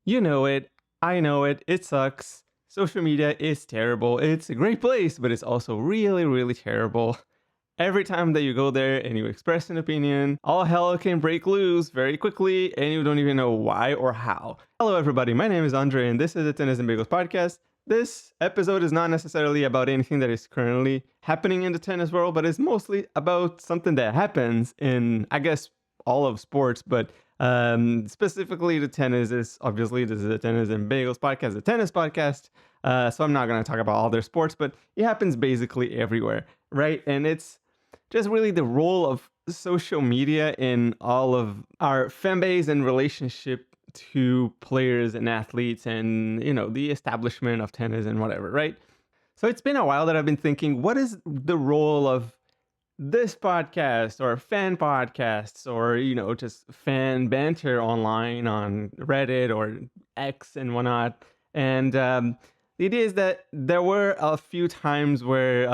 You know it. I know it. It sucks. Social media is terrible. It's a great place, but it's also really, really terrible. Every time that you go there and you express an opinion, all hell can break loose very quickly, and you don't even know why or how. Hello, everybody. My name is Andre, and this is the Tennis and Bagels podcast. This episode is not necessarily about anything that is currently happening in the tennis world, but it's mostly about something that happens in, I guess, all of sports, but specifically the tennis is obviously this is a Tennis and Bagels podcast, a tennis podcast. So I'm not going to talk about all their sports, but it happens basically everywhere, right? And it's just really the role of social media in all of our fan base and relationship to players and athletes and, the establishment of tennis and whatever, right? So it's been a while that I've been thinking, what is the role of this podcast or fan podcasts or, just fan banter online on Reddit or X and whatnot? And the idea is that there were a few times where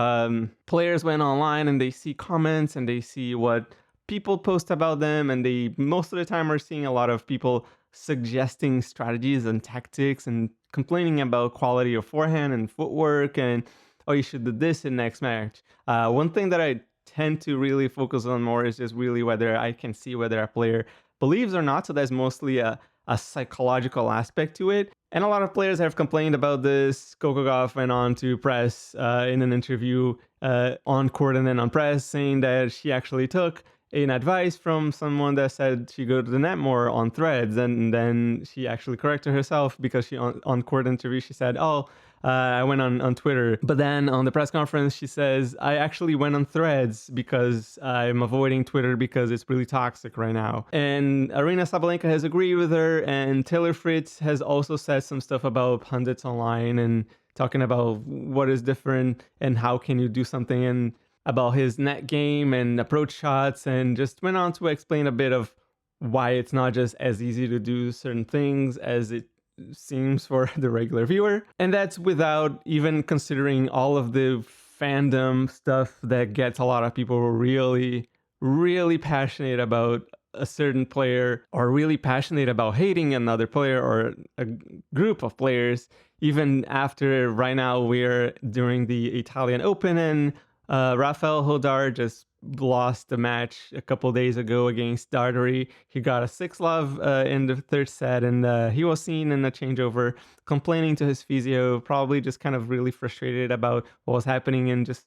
players went online and they see comments and they see what people post about them, and they most of the time are seeing a lot of people suggesting strategies and tactics and complaining about quality of forehand and footwork and, oh, you should do this in next match. One thing that I tend to really focus on more is just really whether I can see whether a player believes or not. So there's mostly a psychological aspect to it. And a lot of players have complained about this. Coco Gauff went on to press in an interview on court and then on press, saying that she actually took an advice from someone that said she go to the net more on threads, and then she actually corrected herself because she on court interview she said, "Oh, I went on Twitter," but then on the press conference she says, "I actually went on threads because I'm avoiding Twitter because it's really toxic right now." And Arina Sabalenka has agreed with her, and Taylor Fritz has also said some stuff about pundits online and talking about what is different and how can you do something and about his net game and approach shots, and just went on to explain a bit of why it's not just as easy to do certain things as it seems for the regular viewer. And that's without even considering all of the fandom stuff that gets a lot of people really, really passionate about a certain player, or really passionate about hating another player or a group of players, even after right now we're during the Italian Open, and Rafael Hodar just lost the match a couple days ago against Dardery. He got a 6-love in the third set, and he was seen in a changeover complaining to his physio, probably just kind of really frustrated about what was happening. And just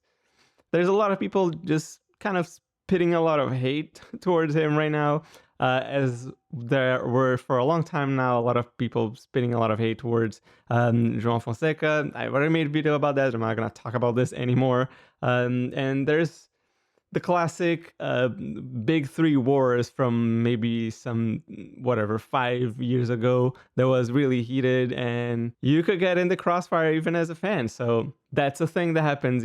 there's a lot of people just kind of spitting a lot of hate towards him right now, as there were for a long time now a lot of people spitting a lot of hate towards João Fonseca. I've already made a video about that. I'm not going to talk about this anymore. And there's the classic big three wars from maybe some 5 years ago that was really heated, and you could get in the crossfire even as a fan. So that's a thing that happens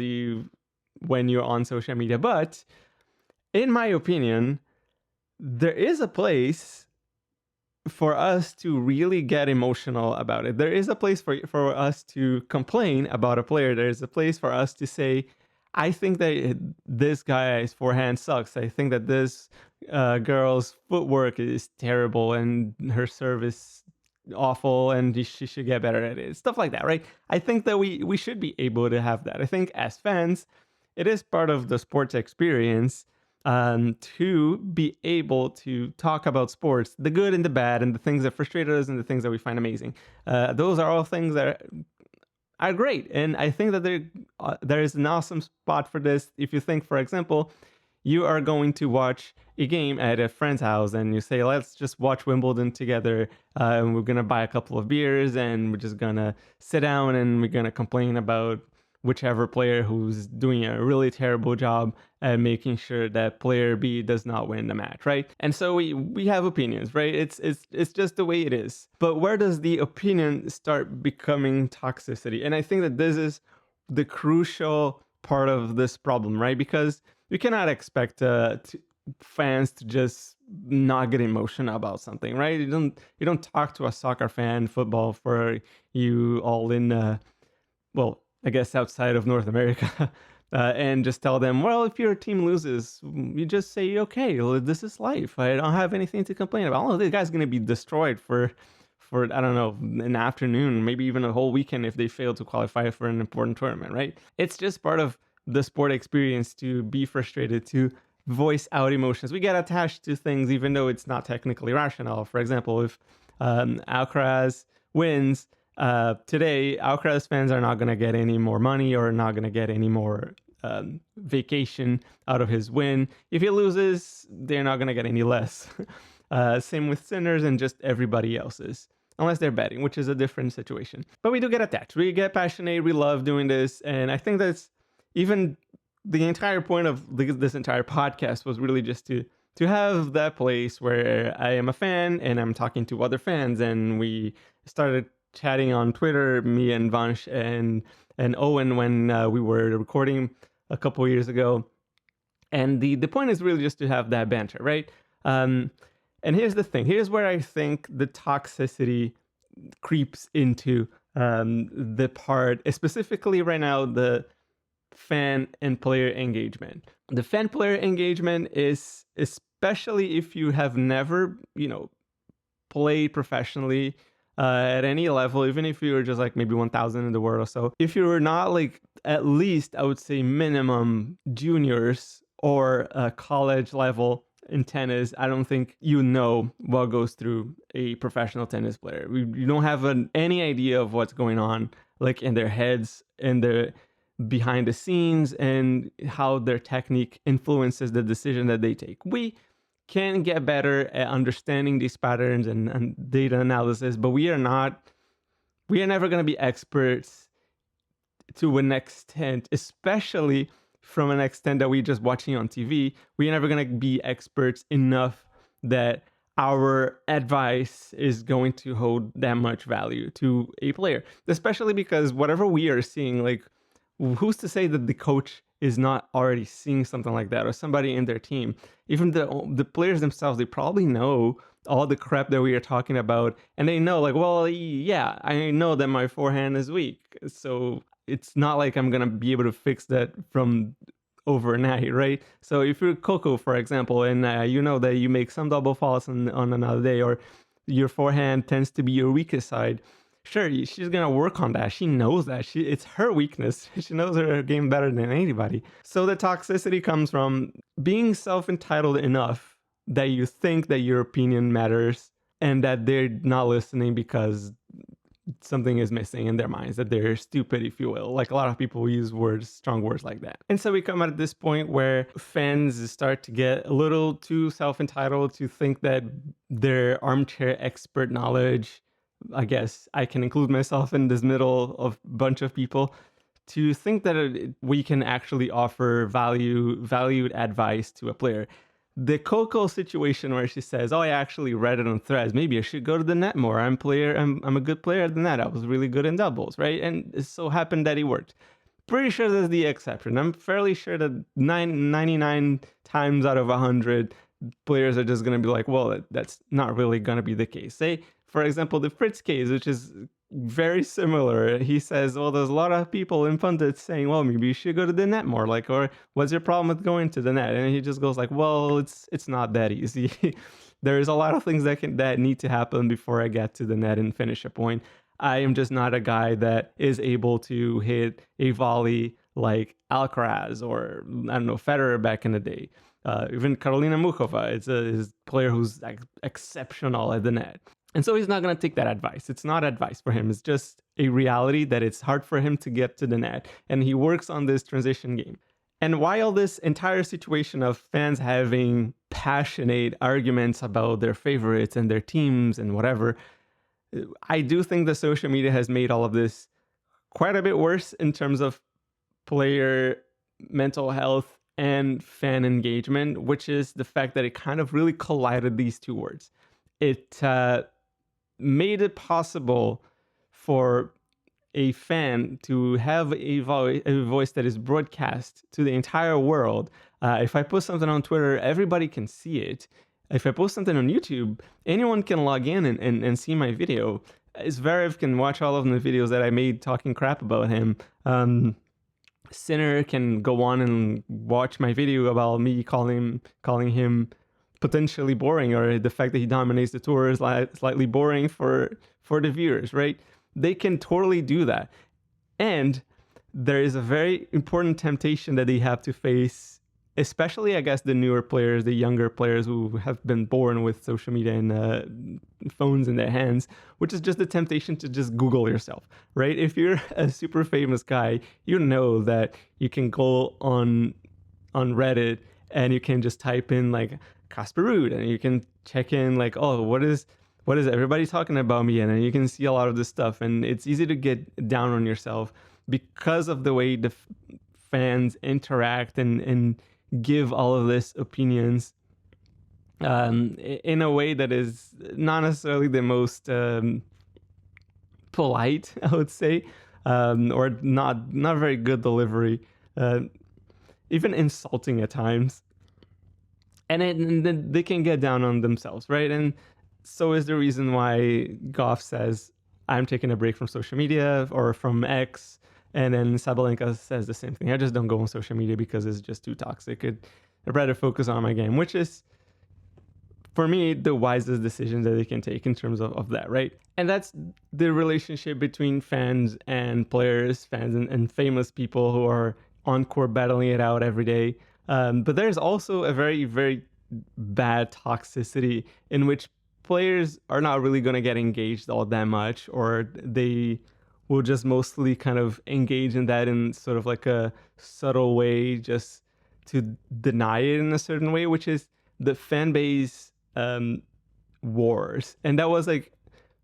when you're on social media. But in my opinion, there is a place for us to really get emotional about it. There is a place for us to complain about a player. There is a place for us to say, I think that this guy's forehand sucks. I think that this girl's footwork is terrible and her serve is awful and she should get better at it. Stuff like that, right? I think that we should be able to have that. I think as fans, it is part of the sports experience to be able to talk about sports, the good and the bad, and the things that frustrate us and the things that we find amazing. Those are all things that are great. And I think that there is an awesome spot for this. If you think, for example, you are going to watch a game at a friend's house and you say, let's just watch Wimbledon together, and we're going to buy a couple of beers and we're just going to sit down and we're going to complain about whichever player who's doing a really terrible job at making sure that player B does not win the match, right? And so we have opinions, right? It's just the way it is. But where does the opinion start becoming toxicity? And I think that this is the crucial part of this problem, right? Because you cannot expect fans to just not get emotional about something, right? You don't talk to a soccer fan, football, for you all in I guess outside of North America, and just tell them, well, if your team loses, you just say, okay, well, this is life. I don't have anything to complain about. Oh, this guy's going to be destroyed for for, I don't know, an afternoon, maybe even a whole weekend if they fail to qualify for an important tournament, right? It's just part of the sport experience to be frustrated, to voice out emotions. We get attached to things even though it's not technically rational. For example, if Alcaraz wins today, Alcaraz fans are not going to get any more money or not going to get any more vacation out of his win. If he loses, they're not going to get any less. Same with Sinners and just everybody else's, unless they're betting, which is a different situation. But we do get attached. We get passionate. We love doing this. And I think that's even the entire point of this entire podcast was really just to have that place where I am a fan and I'm talking to other fans. And we started chatting on Twitter, me and Vansh and Owen, when we were recording a couple years ago. And the point is really just to have that banter, right? And here's the thing. Here's where I think the toxicity creeps into the part, specifically right now, the fan and player engagement. The fan player engagement is, especially if you have never, played professionally at any level, even if you were just like maybe 1,000 in the world or so, if you were not like at least, I would say minimum juniors or college level in tennis, I don't think you know what goes through a professional tennis player. You don't have any idea of what's going on, like in their heads and their behind the scenes, and how their technique influences the decision that they take. We can get better at understanding these patterns and data analysis, but we are never going to be experts to an extent, especially from an extent that we're just watching on TV. We're never going to be experts enough that our advice is going to hold that much value to a player, especially because whatever we are seeing, like, who's to say that the coach is not already seeing something like that, or somebody in their team? Even the players themselves, they probably know all the crap that we are talking about, and they know, like, well, yeah, I know that my forehand is weak, so it's not like I'm gonna be able to fix that from overnight, right? So if you're Coco, for example, and you know that you make some double faults on another day, or your forehand tends to be your weakest side, sure, she's gonna work on that. She knows that. It's her weakness. She knows her game better than anybody. So the toxicity comes from being self-entitled enough that you think that your opinion matters and that they're not listening because something is missing in their minds, that they're stupid, if you will. Like, a lot of people use strong words like that. And so we come at this point where fans start to get a little too self-entitled to think that their armchair expert knowledge, I guess I can include myself in this middle of a bunch of people, to think that we can actually offer valued advice to a player. The Coco situation where she says, "Oh, I actually read it on Threads. Maybe I should go to the net more. I'm a good player at the net. I was really good in doubles, right?" And it so happened that he worked. Pretty sure that's the exception. I'm fairly sure that 99 times out of 100, players are just going to be like, well, that's not really going to be the case. Say, for example, the Fritz case, which is very similar. He says, well, there's a lot of people in pundits saying, well, maybe you should go to the net more, like, or what's your problem with going to the net? And he just goes like, well, it's not that easy. There's a lot of things that need to happen before I get to the net and finish a point. I am just not a guy that is able to hit a volley like Alcaraz or, I don't know, Federer back in the day. Even Karolina Muchova, it's a player who's like exceptional at the net. And so he's not going to take that advice. It's not advice for him. It's just a reality that it's hard for him to get to the net. And he works on this transition game. And while this entire situation of fans having passionate arguments about their favorites and their teams and whatever, I do think that social media has made all of this quite a bit worse in terms of player mental health and fan engagement, which is the fact that it kind of really collided these two words. It made it possible for a fan to have a voice that is broadcast to the entire world. If I post something on Twitter, everybody can see it. If I post something on YouTube, anyone can log in and see my video. Zverev can watch all of the videos that I made talking crap about him. Sinner can go on and watch my video about me calling him potentially boring, or the fact that he dominates the tour is slightly boring for for the viewers, right? They can totally do that. And there is a very important temptation that they have to face, especially, I guess, the newer players, the younger players who have been born with social media and phones in their hands, which is just the temptation to just Google yourself, right? If you're a super famous guy, you know that you can go on Reddit and you can just type in like Casper Ruud and you can check in like, oh, what is everybody talking about me? And then you can see a lot of this stuff, and it's easy to get down on yourself because of the way the fans interact and give all of this opinions in a way that is not necessarily the most polite, I would say, or not very good delivery, even insulting at times. And then they can get down on themselves, right? And so is the reason why Goff says, I'm taking a break from social media or from X. And then Sabalenka says the same thing. I just don't go on social media because it's just too toxic. I'd rather focus on my game, which is, for me, the wisest decision that they can take in terms of that, right? And that's the relationship between fans and players, fans and famous people who are on court battling it out every day. But there's also a very, very bad toxicity in which players are not really going to get engaged all that much, or they will just mostly kind of engage in that in sort of like a subtle way, just to deny it in a certain way, which is the fan base wars. And that was like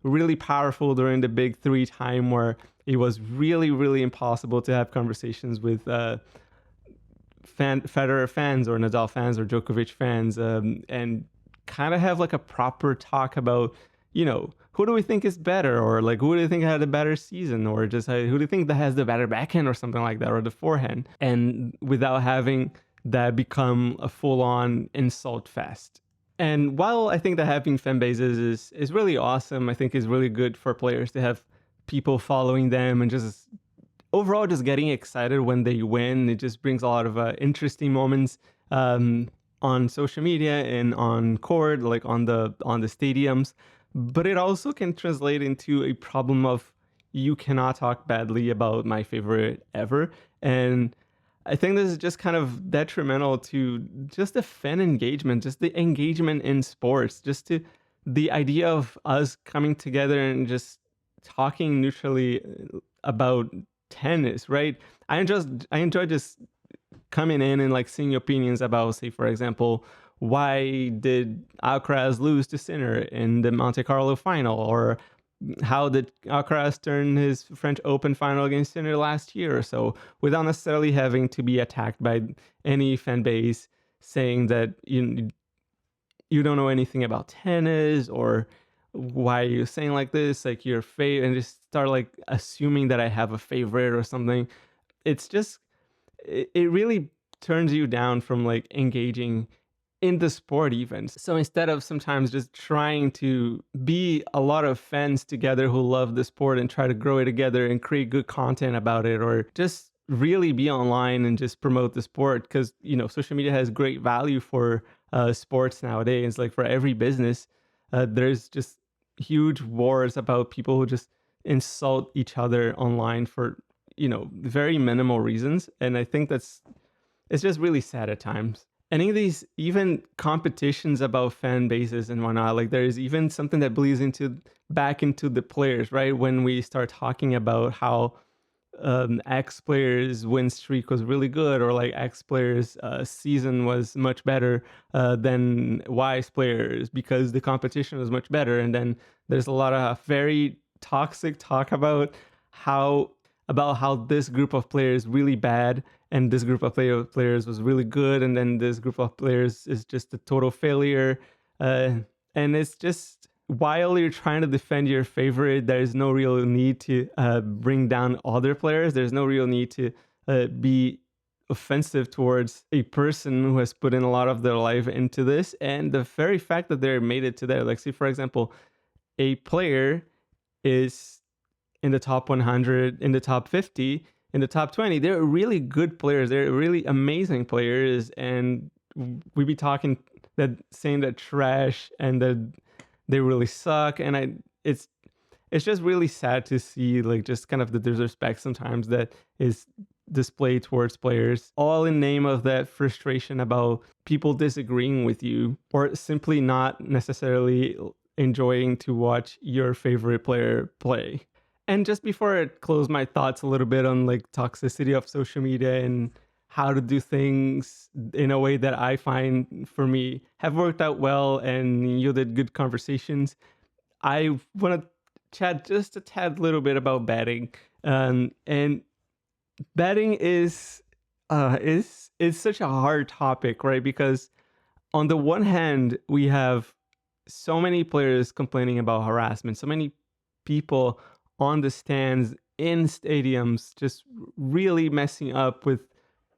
really powerful during the big three time, where it was really, really impossible to have conversations with Federer fans or Nadal fans or Djokovic fans, and kind of have like a proper talk about, who do we think is better, or like who do you think had a better season, or just who do you think that has the better backhand or something like that, or the forehand, and without having that become a full-on insult fest. And while I think that having fan bases is really awesome, I think is really good for players to have people following them and just overall just getting excited when they win. It just brings a lot of interesting moments on social media and on court, like on the stadiums. But it also can translate into a problem of, you cannot talk badly about my favorite ever. And I think this is just kind of detrimental to just the fan engagement, just the engagement in sports, just to the idea of us coming together and just talking neutrally about tennis, right? I enjoy just coming in and like seeing opinions about, say, for example, why did Alcaraz lose to Sinner in the Monte Carlo final, or how did Alcaraz turn his French Open final against Sinner last year or so, without necessarily having to be attacked by any fan base saying that you don't know anything about tennis, or why are you saying like this, like your favorite, and just start like assuming that I have a favorite or something. It's just, it really turns you down from like engaging in the sport even. So instead of sometimes just trying to be a lot of fans together who love the sport and try to grow it together and create good content about it, or just really be online and just promote the sport, because social media has great value for sports nowadays. Like for every business, there's just huge wars about people who just insult each other online for very minimal reasons. And I think it's just really sad at times. Any of these even competitions about fan bases and whatnot, like there's even something that bleeds back into the players, right? When we start talking about how X players win streak was really good, or like X players season was much better than Y's players because the competition was much better. And then there's a lot of very toxic talk about how this group of players really bad and this group of players was really good, and then this group of players is just a total failure. And it's just, while you're trying to defend your favorite, there's no real need to bring down other players. There's no real need to be offensive towards a person who has put in a lot of their life into this. And the very fact that they made it to there, like, see, for example, a player is in the top 100, in the top 50, in the top 20. They're really good players. They're really amazing players. And we be talking saying that trash and that they really suck. And it's it's just really sad to see like just kind of the disrespect sometimes that is displayed towards players, all in name of that frustration about people disagreeing with you or simply not necessarily enjoying to watch your favorite player play. And just before I close my thoughts a little bit on like toxicity of social media and how to do things in a way that I find for me have worked out well and yielded good conversations, I want to chat just a tad little bit about betting. And betting is such a hard topic, right? Because on the one hand, we have so many players complaining about harassment, so many people on the stands in stadiums just really messing up with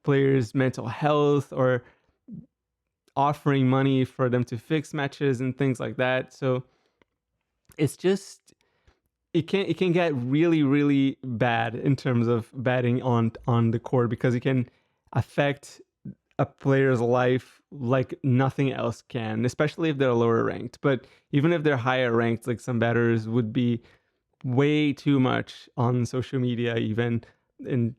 players' mental health or offering money for them to fix matches and things like that. So it's just it can get really really bad in terms of betting on the court because it can affect a player's life like nothing else can, especially if they're lower ranked. But even if they're higher ranked, like some bettors would be way too much on social media, even, and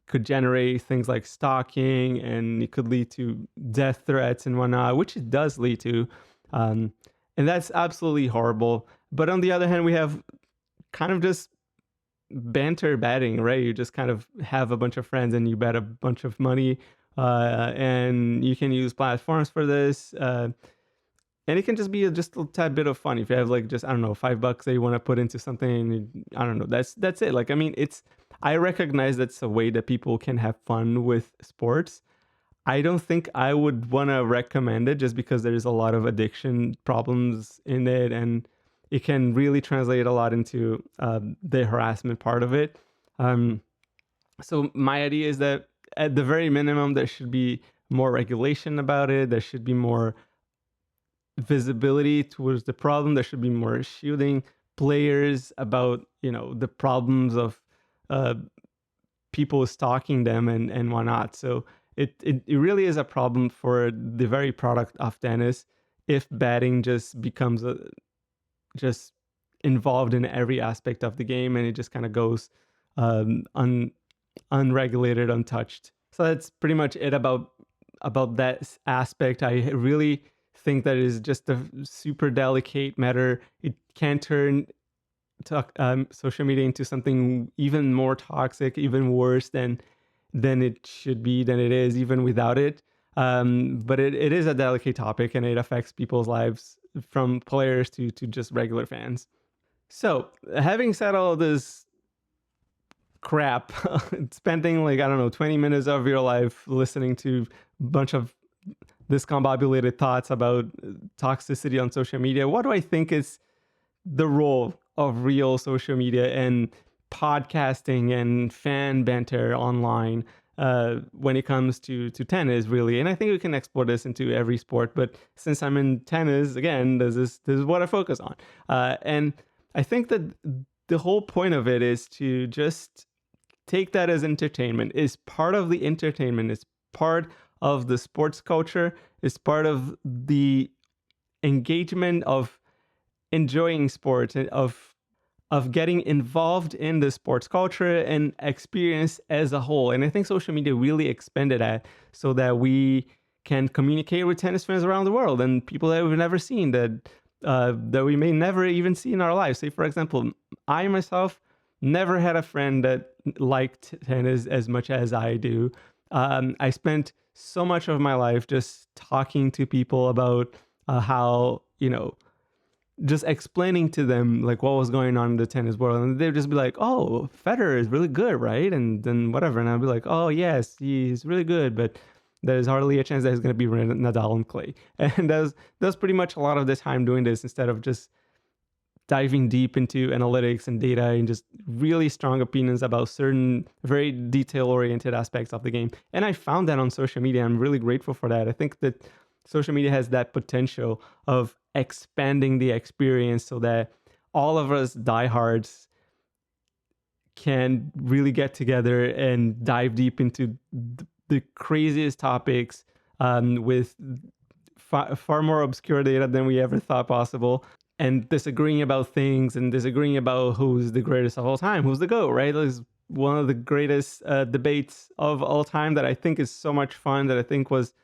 could generate things like stalking, and it could lead to death threats and whatnot, which it does lead to. Um, and that's absolutely horrible. But on the other hand, we have kind of just banter betting, right? You just kind of have a bunch of friends and you bet a bunch of money, and you can use platforms for this. And it can just be just a tad bit of fun if you have like just I don't know $5 that you want to put into something. I don't know. That's it. Like I mean, it's I recognize that's a way that people can have fun with sports. I don't think I would want to recommend it just because there's a lot of addiction problems in it, and it can really translate a lot into the harassment part of it. Um, so my idea is that at the very minimum, there should be more regulation about it. There should be more visibility towards the problem. There should be more shielding players about the problems of uh, people stalking them and whatnot. So it really is a problem for the very product of tennis if betting just becomes just involved in every aspect of the game and it just kind of goes unregulated, untouched. So that's pretty much it about that aspect. I really think that is just a super delicate matter. It can turn social media into something even more toxic, even worse than it should be, than it is, even without it. But it is a delicate topic and it affects people's lives from players to just regular fans. So, having said all of this crap, spending like, I don't know, 20 minutes of your life listening to a bunch of discombobulated thoughts about toxicity on social media, what do I think is the role of real social media and podcasting and fan banter online when it comes to tennis, really? And I think we can explore this into every sport, but since I'm in tennis, again, this is what I focus on. And I think that the whole point of it is to just take that as entertainment, is part of the entertainment, is part of the sports culture, is part of the engagement of enjoying sports, of getting involved in the sports culture and experience as a whole. And I think social media really expanded that so that we can communicate with tennis fans around the world and people that we've never seen, that we may never even see in our lives. Say, for example, I myself never had a friend that liked tennis as much as I do. I spent so much of my life just talking to people about how, just explaining to them like what was going on in the tennis world, and they'd just be like, "Oh, Federer is really good, right?" And then whatever, and I'd be like, "Oh yes, he's really good, but there's hardly a chance that he's going to be Nadal and Clay." And that's pretty much a lot of the time doing this instead of just diving deep into analytics and data and just really strong opinions about certain very detail oriented aspects of the game. And I found that on social media. I'm really grateful for that. I think that social media has that potential of expanding the experience so that all of us diehards can really get together and dive deep into the craziest topics with far more obscure data than we ever thought possible. and disagreeing about things and disagreeing about who's the greatest of all time, who's the GOAT, right? It's one of the greatest debates of all time that I think is so much fun, that I think was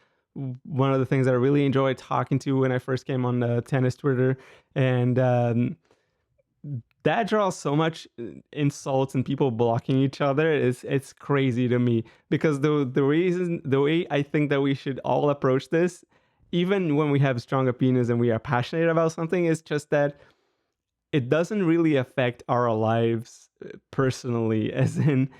one of the things that I really enjoyed talking to when I first came on tennis Twitter. And that draws so much insults and people blocking each other. It's crazy to me, because the way I think that we should all approach this, even when we have strong opinions and we are passionate about something, is just that it doesn't really affect our lives personally. As in,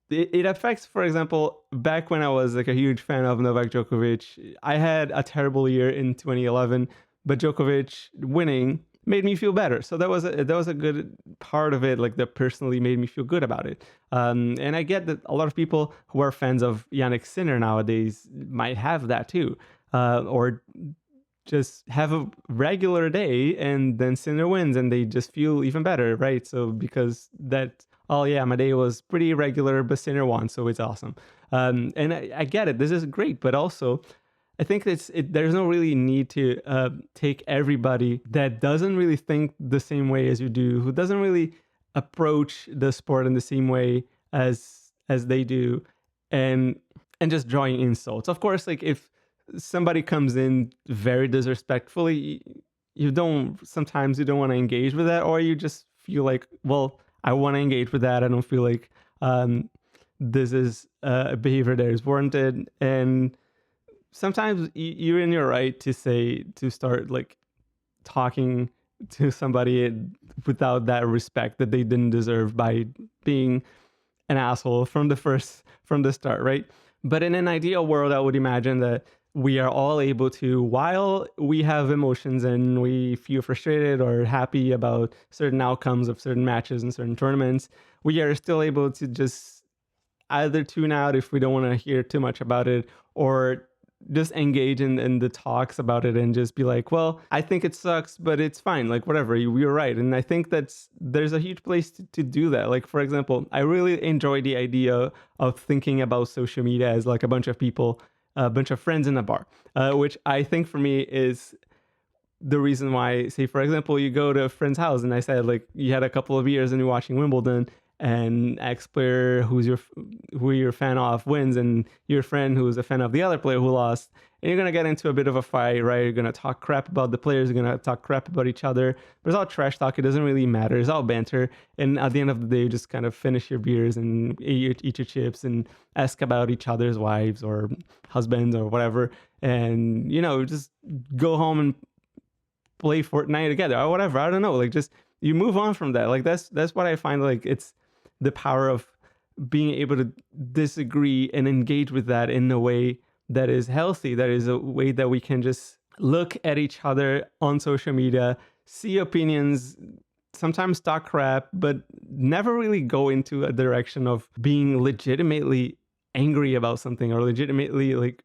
it affects, for example, back when I was like a huge fan of Novak Djokovic, I had a terrible year in 2011, but Djokovic winning made me feel better. So that was a good part of it, like that personally made me feel good about it. And I get that a lot of people who are fans of Yannick Sinner nowadays might have that too, or just have a regular day and then Sinner wins and they just feel even better, right? So because that, oh yeah, my day was pretty regular, but Sinner won, so it's awesome. And I get it. This is great, but also I think there's no really need to take everybody that doesn't really think the same way as you do, who doesn't really approach the sport in the same way as they do, and just drawing insults. Of course, like if somebody comes in very disrespectfully, you don't sometimes you don't want to engage with that, or you just feel like, well, I want to engage with that. I don't feel like this is a behavior that is warranted, and sometimes you're in your right to say, to start like talking to somebody without that respect that they didn't deserve by being an asshole from the start, right? But in an ideal world, I would imagine that we are all able to, while we have emotions and we feel frustrated or happy about certain outcomes of certain matches and certain tournaments, we are still able to just either tune out if we don't want to hear too much about it, or just engage in the talks about it and just be like, well, I think it sucks, but it's fine. Like, whatever, you're right. And I think there's a huge place to do that. Like, for example, I really enjoy the idea of thinking about social media as like a bunch of people, a bunch of friends in a bar, which I think for me is the reason why, say, for example, you go to a friend's house and I said, like, you had a couple of years and you're watching Wimbledon, and X player who you're a fan of wins, and your friend who's a fan of the other player who lost, and you're gonna get into a bit of a fight, right? You're gonna talk crap about the players, you're gonna talk crap about each other, but it's all trash talk. It doesn't really matter. It's all banter, and at the end of the day, you just kind of finish your beers and eat your chips and ask about each other's wives or husbands or whatever, and just go home and play Fortnite together or whatever. I don't know. Like, just you move on from that. Like, that's what I find, like, it's the power of being able to disagree and engage with that in a way that is healthy, that is a way that we can just look at each other on social media, see opinions, sometimes talk crap, but never really go into a direction of being legitimately angry about something, or legitimately like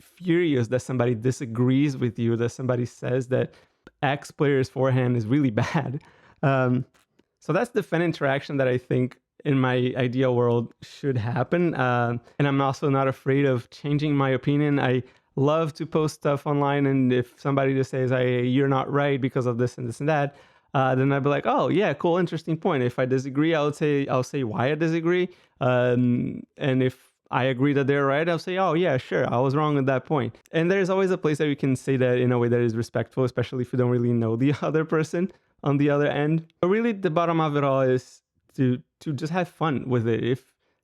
furious that somebody disagrees with you, that somebody says that X player's forehand is really bad. So that's the fan interaction that I think in my ideal world should happen. And I'm also not afraid of changing my opinion. I love to post stuff online, and if somebody just says, you're not right because of this and this and that, then I'd be like, oh yeah, cool, interesting point. If I disagree, I'll say why I disagree. And if I agree that they're right, I'll say, oh yeah, sure, I was wrong at that point. And there's always a place that you can say that in a way that is respectful, especially if you don't really know the other person on the other end. But really, the bottom of it all is to just have fun with it.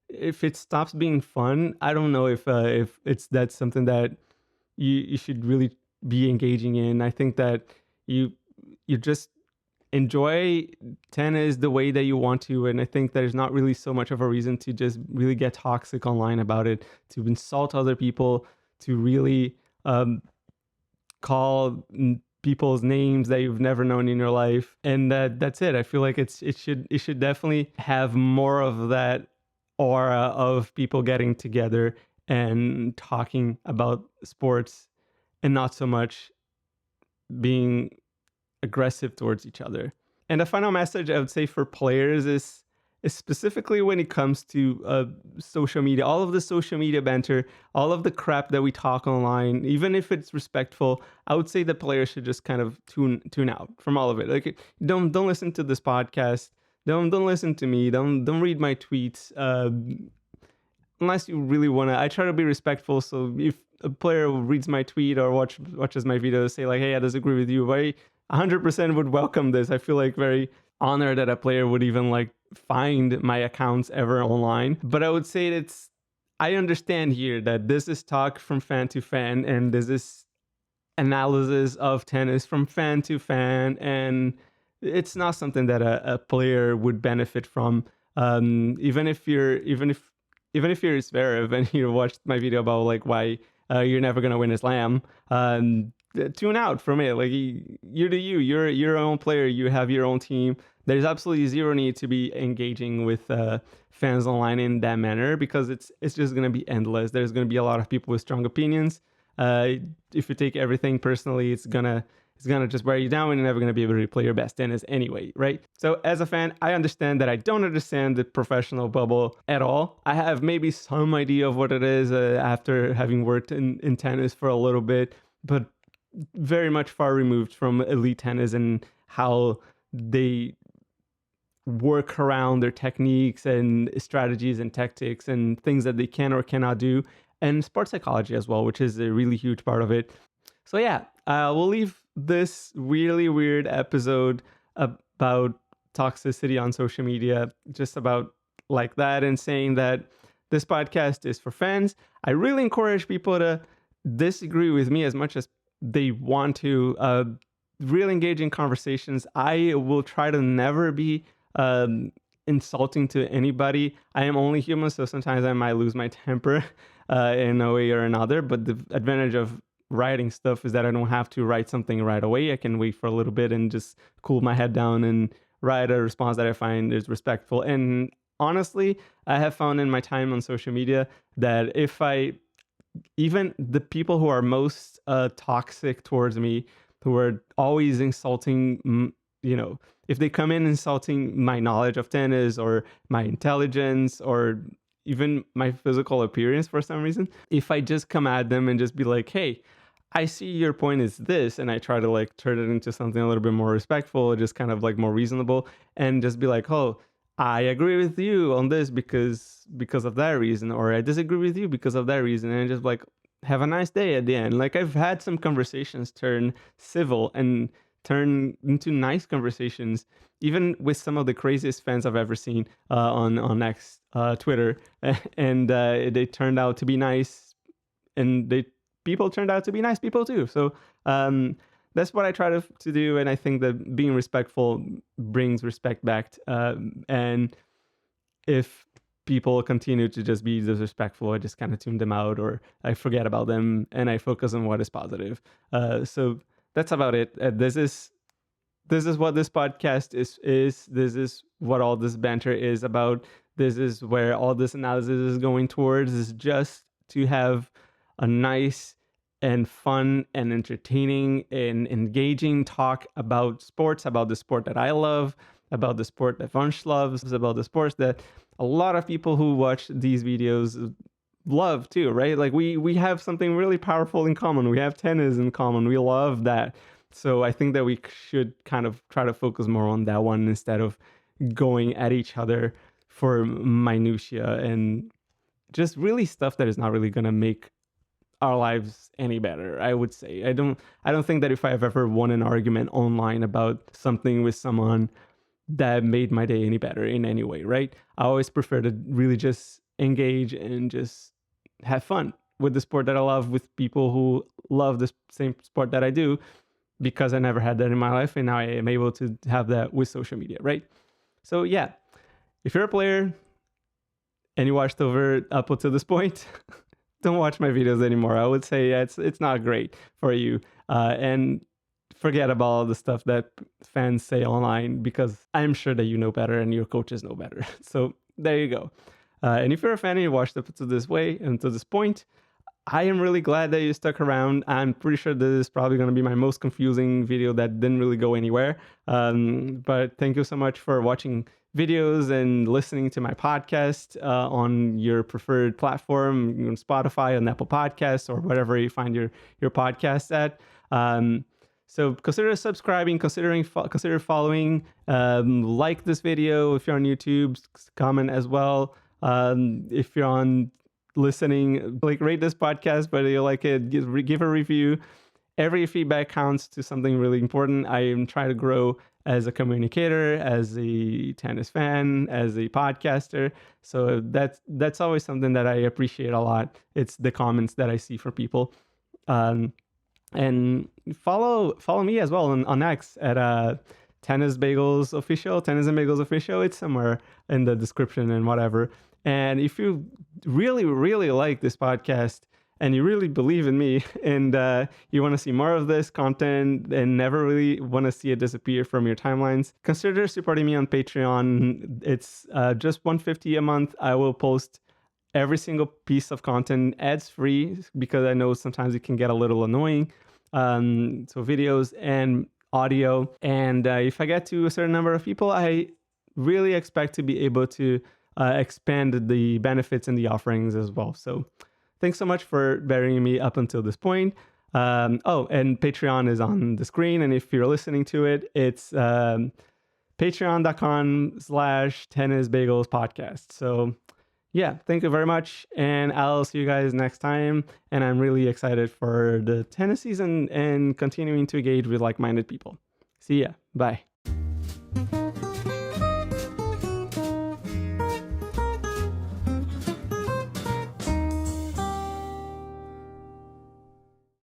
If it stops being fun, I don't know if that's something that you should really be engaging in. I think that you just enjoy tennis the way that you want to, and I think there's not really so much of a reason to just really get toxic online about it, to insult other people, to really call people's names that you've never known in your life, and that's it. I feel like it should definitely have more of that aura of people getting together and talking about sports, and not so much being aggressive towards each other. And the final message I would say for players is specifically when it comes to social media, all of the social media banter, all of the crap that we talk online, even if it's respectful, I would say that players should just kind of tune out from all of it. Like, don't listen to this podcast. Don't listen to me. Don't read my tweets. Unless you really want to. I try to be respectful. So if a player reads my tweet or watches my video, say like, "Hey, I disagree with you," I 100% would welcome this. I feel like very honored that a player would even like find my accounts ever online. But I would say I understand here that this is talk from fan to fan, and this is analysis of tennis from fan to fan, and it's not something that a player would benefit from. Even if you're Zverev and you watched my video about like why you're never gonna win a slam, tune out from it. Like, you do you. You're your own player. You have your own team. There's absolutely zero need to be engaging with fans online in that manner, because it's just gonna be endless. There's gonna be a lot of people with strong opinions. If you take everything personally, it's gonna just wear you down, and you're never gonna be able to play your best tennis anyway, right? So as a fan, I understand that I don't understand the professional bubble at all. I have maybe some idea of what it is after having worked in tennis for a little bit, but very much far removed from elite tennis and how they work around their techniques and strategies and tactics and things that they can or cannot do, and sports psychology as well, which is a really huge part of it. So yeah, we'll leave this really weird episode about toxicity on social media just about like that, and saying that this podcast is for fans. I really encourage people to disagree with me as much as they want to. Really engage in conversations. I will try to never be insulting to anybody. I am only human, so sometimes I might lose my temper in a way or another. But the advantage of writing stuff is that I don't have to write something right away. I can wait for a little bit and just cool my head down and write a response that I find is respectful. And honestly, I have found in my time on social media that even the people who are most toxic towards me, who are always insulting, if they come in insulting my knowledge of tennis or my intelligence or even my physical appearance for some reason, if I just come at them and just be like, hey, I see your point is this, and I try to like turn it into something a little bit more respectful, just kind of like more reasonable, and just be like, oh, I agree with you on this because of that reason, or I disagree with you because of that reason, and just like have a nice day at the end. Like, I've had some conversations turn civil and turn into nice conversations, even with some of the craziest fans I've ever seen on X, Twitter, and they turned out to be nice, and people turned out to be nice people too. So that's what I try to do, and I think that being respectful brings respect back. And if people continue to just be disrespectful, I just kind of tune them out, or I forget about them and I focus on what is positive. So that's about it. This is what this podcast is. This is what all this banter is about. This is where all this analysis is going towards, is just to have a nice and fun and entertaining and engaging talk about sports, about the sport that I love, about the sport that Vansh loves, about the sports that a lot of people who watch these videos love too, right? Like, we have something really powerful in common. We have tennis in common. We love that. So I think that we should kind of try to focus more on that one instead of going at each other for minutia and just really stuff that is not really going to make our lives any better. I would say I don't think that if I've ever won an argument online about something with someone, that made my day any better in any way, right? I always prefer to really just engage and just have fun with the sport that I love, with people who love the same sport that I do, because I never had that in my life, and now I am able to have that with social media, right? So yeah, if you're a player and you watched up until this point, don't watch my videos anymore. I would say it's not great for you, and forget about all the stuff that fans say online, because I'm sure that you know better and your coaches know better. So there you go. And if you're a fan and you watched up to this way and to this point, I am really glad that you stuck around. I'm pretty sure this is probably going to be my most confusing video that didn't really go anywhere. But thank you so much for watching videos and listening to my podcast on your preferred platform, on Spotify, on Apple Podcasts, or whatever you find your podcast at. So consider subscribing, consider following, like this video if you're on YouTube, comment as well. If you're on listening, like rate this podcast, but you like it, give a review. Every feedback counts to something really important. I am trying to grow as a communicator, as a tennis fan, as a podcaster. So that's always something that I appreciate a lot. It's the comments that I see from people. And follow me as well on X at Tennis Bagels Official, Tennis and Bagels Official. It's somewhere in the description and whatever. And if you really, really like this podcast and you really believe in me and you want to see more of this content and never really want to see it disappear from your timelines, consider supporting me on Patreon. It's just $150 a month. I will post every single piece of content ads free because I know sometimes it can get a little annoying. So videos and audio. And if I get to a certain number of people, I really expect to be able to expand the benefits and the offerings as well. So thanks so much for bearing me up until this point. And Patreon is on the screen. And if you're listening to it, it's patreon.com/tennisbagelspodcast. So yeah, thank you very much. And I'll see you guys next time. And I'm really excited for the tennis season and continuing to engage with like-minded people. See ya. Bye.